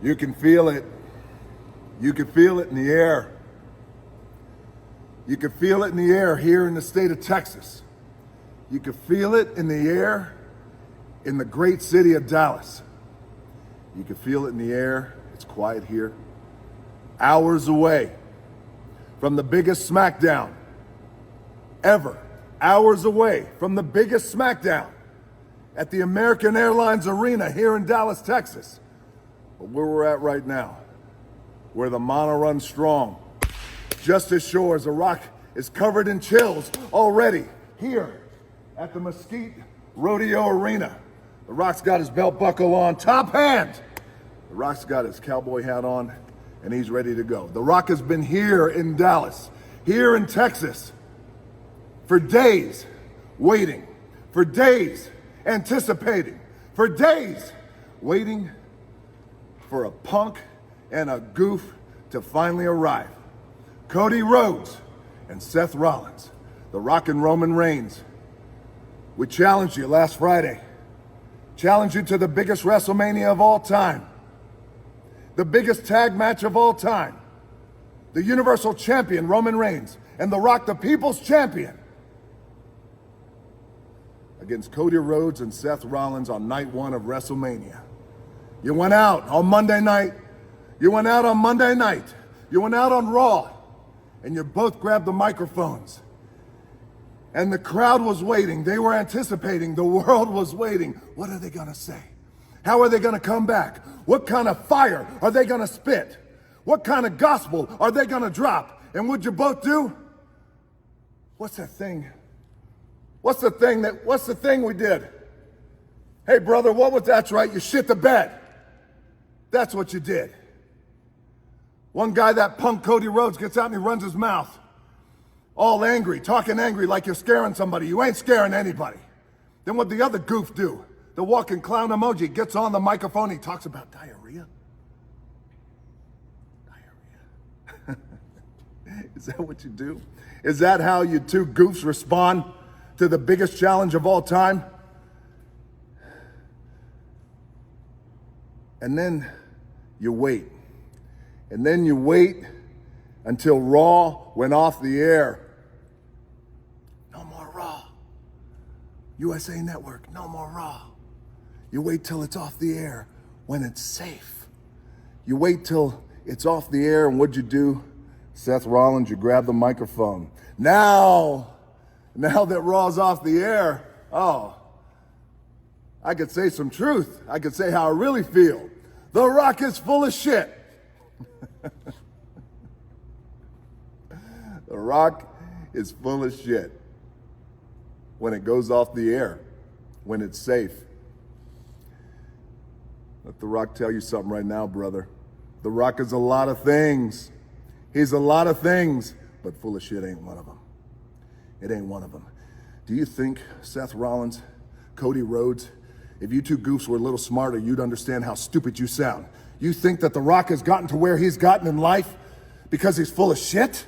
You can feel it. You can feel it in the air. You can feel it in the air here in the state of Texas. You can feel it in the air in the great city of Dallas. You can feel it in the air. It's quiet here. Hours away from the biggest SmackDown ever. Hours away from the biggest SmackDown at the American Airlines Arena here in Dallas, Texas. But where we're at right now, where the Mana runs strong, just as sure as the Rock is covered in chills already here at the Mesquite Rodeo Arena. The Rock's got his belt buckle on, top hand. The Rock's got his cowboy hat on, and he's ready to go. The Rock has been here in Dallas, here in Texas, for days waiting, for days anticipating, for days waiting for a punk and a goof to finally arrive. Cody Rhodes and Seth Rollins, The Rock and Roman Reigns. We challenged you last Friday. Challenged you to the biggest WrestleMania of all time. The biggest tag match of all time. The Universal Champion, Roman Reigns, and The Rock, the People's Champion, against Cody Rhodes and Seth Rollins on night one of WrestleMania. You went out on Monday night. You went out on Monday night. You went out on Raw, and you both grabbed the microphones. And the crowd was waiting. They were anticipating. The world was waiting. What are they gonna say? How are they gonna come back? What kind of fire are they gonna spit? What kind of gospel are they gonna drop? And what'd you both do? What's that thing? What's the thing we did? Hey brother, what was that's right, you shit the bed. That's what you did. One guy, that punk Cody Rhodes, gets out and he runs his mouth. All angry, talking angry like you're scaring somebody. You ain't scaring anybody. Then what the other goof do? The walking clown emoji gets on the microphone, he talks about diarrhea. Diarrhea. Is that what you do? Is that how you two goofs respond to the biggest challenge of all time? And then you wait. And then you wait until Raw went off the air. No more Raw. USA Network, no more Raw. You wait till it's off the air when it's safe. You wait till it's off the air, and what'd you do? Seth Rollins, you grab the microphone. Now that Raw's off the air, I could say some truth. I could say how I really feel. The Rock is full of shit. The Rock is full of shit when it goes off the air, when it's safe. Let The Rock tell you something right now, brother. The Rock is a lot of things. He's a lot of things, but full of shit ain't one of them. It ain't one of them. Do you think Seth Rollins, Cody Rhodes, if you two goofs were a little smarter, you'd understand how stupid you sound? You think that The Rock has gotten to where he's gotten in life because he's full of shit?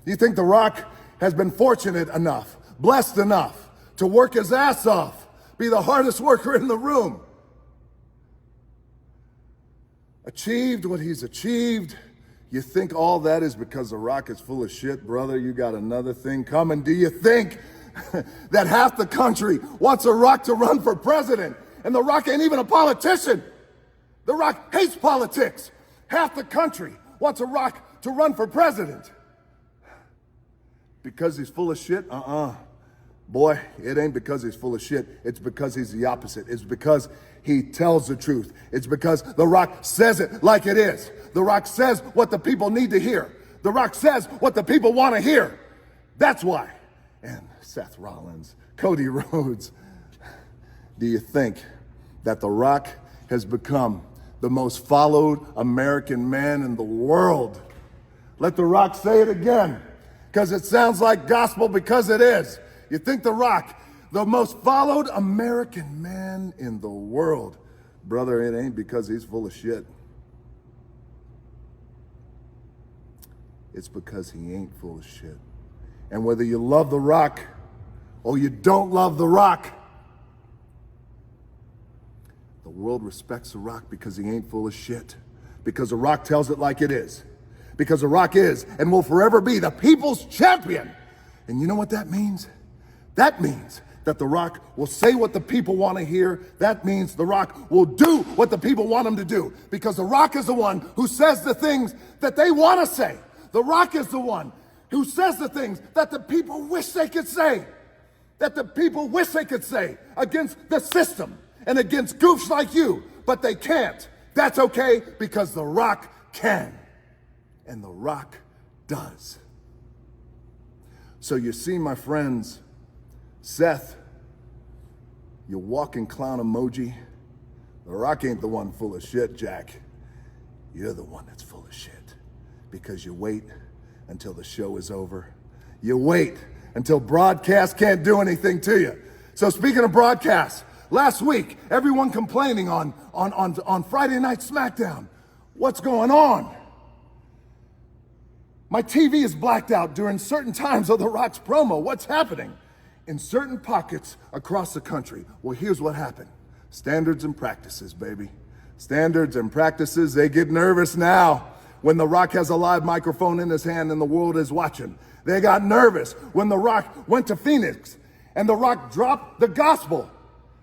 You think The Rock has been fortunate enough, blessed enough to work his ass off, be the hardest worker in the room, achieved what he's achieved? You think all that is because The Rock is full of shit? Brother, you got another thing coming. Do you think that half the country wants The Rock to run for president? And The Rock ain't even a politician. The Rock hates politics. Half the country wants The Rock to run for president. Because he's full of shit? Boy, it ain't because he's full of shit. It's because he's the opposite. It's because he tells the truth. It's because The Rock says it like it is. The Rock says what the people need to hear. The Rock says what the people want to hear. That's why. And Seth Rollins, Cody Rhodes, do you think that The Rock has become the most followed American man in the world? Let The Rock say it again, because it sounds like gospel, because it is. You think The Rock, the most followed American man in the world? Brother, it ain't because he's full of shit. It's because he ain't full of shit. And whether you love The Rock or you don't love The Rock, the world respects The Rock because he ain't full of shit. Because The Rock tells it like it is. Because The Rock is and will forever be the people's champion. And you know what that means? That means that The Rock will say what the people want to hear. That means The Rock will do what the people want him to do. Because The Rock is the one who says the things that they want to say. The Rock is the one who says the things that the people wish they could say. That the people wish they could say against the system and against goofs like you. But they can't. That's okay because The Rock can. And The Rock does. So you see, my friends, Seth, you walking clown emoji. The Rock ain't the one full of shit, Jack. You're the one that's full of shit. Because you wait until the show is over. You wait until broadcast can't do anything to you. So speaking of broadcast, last week, everyone complaining on Friday Night SmackDown. What's going on? My TV is blacked out during certain times of The Rock's promo. What's happening? In certain pockets across the country. Well, here's what happened. Standards and practices, baby. Standards and practices, they get nervous now when The Rock has a live microphone in his hand and the world is watching. They got nervous when The Rock went to Phoenix and The Rock dropped the gospel.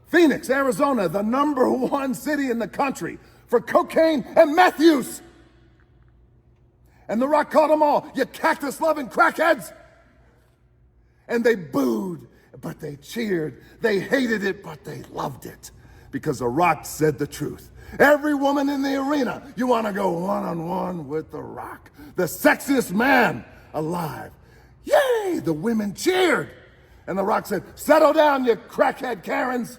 Phoenix, Arizona, the #1 city in the country for cocaine and meth use. And The Rock called them all, you cactus-loving crackheads. And they booed, but they cheered. They hated it, but they loved it. Because The Rock said the truth. Every woman in the arena, you want to go one-on-one with The Rock. The sexiest man alive. Yay! The women cheered. And The Rock said, settle down, you crackhead Karens.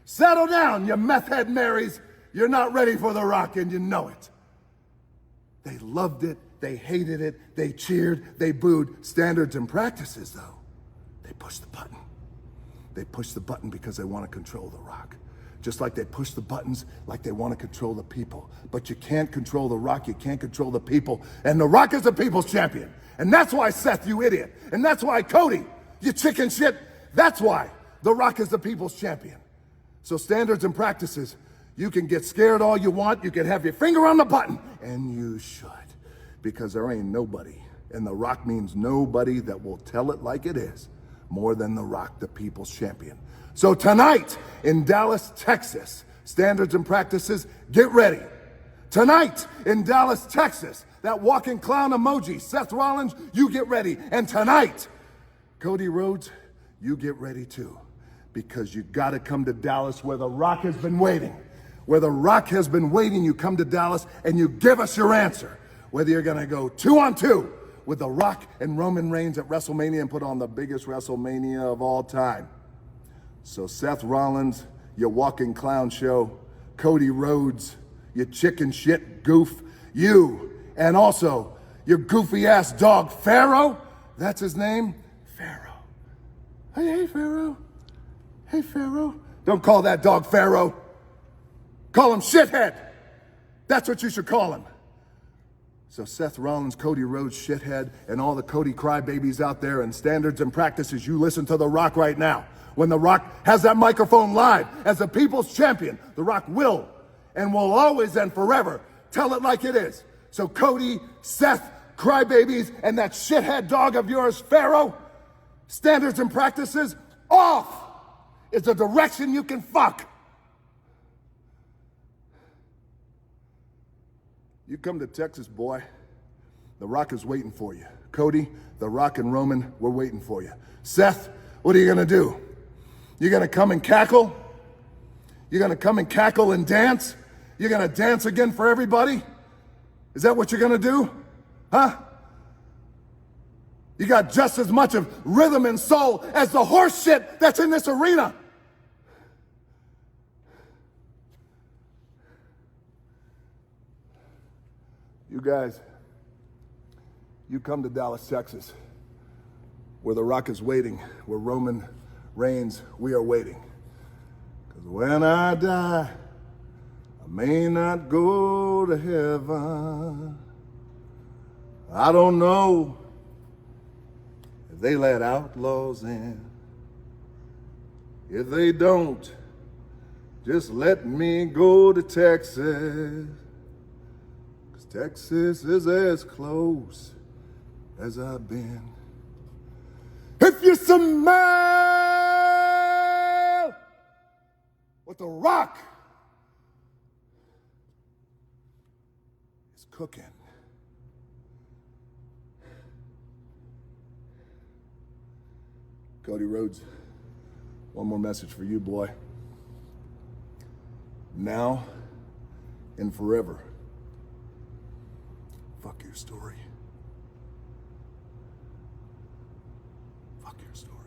Settle down, you meth head Marys. You're not ready for The Rock, and you know it. They loved it. They hated it. They cheered. They booed. Standards and practices, though. They pushed the button. They push the button because they want to control The Rock. Just like they push the buttons like they want to control the people. But you can't control The Rock, you can't control the people. And The Rock is the people's champion. And that's why, Seth, you idiot. And that's why, Cody, you chicken shit. That's why The Rock is the people's champion. So standards and practices, you can get scared all you want, you can have your finger on the button, and you should. Because there ain't nobody, and The Rock means nobody, that will tell it like it is more than The Rock, the people's champion. So tonight in Dallas, Texas, standards and practices, get ready. Tonight in Dallas, Texas, that walking clown emoji, Seth Rollins, you get ready. And tonight, Cody Rhodes, you get ready too. Because you gotta come to Dallas where The Rock has been waiting. Where The Rock has been waiting, you come to Dallas and you give us your answer. Whether you're gonna go 2-on-2 with The Rock and Roman Reigns at WrestleMania and put on the biggest WrestleMania of all time. So Seth Rollins, your walking clown show, Cody Rhodes, your chicken shit goof, you, and also your goofy ass dog Pharaoh, that's his name, Pharaoh. Hey Pharaoh. Hey Pharaoh. Don't call that dog Pharaoh. Call him shithead. That's what you should call him. So Seth Rollins, Cody Rhodes, shithead, and all the Cody crybabies out there and standards and practices, you listen to The Rock right now. When The Rock has that microphone live as the people's champion, The Rock will and will always and forever tell it like it is. So Cody, Seth, crybabies, and that shithead dog of yours, Pharaoh, standards and practices, off is the direction you can fuck. You come to Texas, boy. The Rock is waiting for you. Cody, The Rock and Roman, we're waiting for you. Seth, what are you gonna do? You're gonna come and cackle? You're gonna come and cackle and dance? You're gonna dance again for everybody? Is that what you're gonna do? Huh? You got just as much of rhythm and soul as the horse shit that's in this arena. You guys, you come to Dallas, Texas, where The Rock is waiting, where Roman Reigns, we are waiting. Because when I die, I may not go to heaven. I don't know if they let outlaws in. If they don't, just let me go to Texas. Texas is as close as I've been. If you smell what the rock is cooking, Cody Rhodes, one more message for you, boy. Now and forever. Fuck your story. Fuck your story.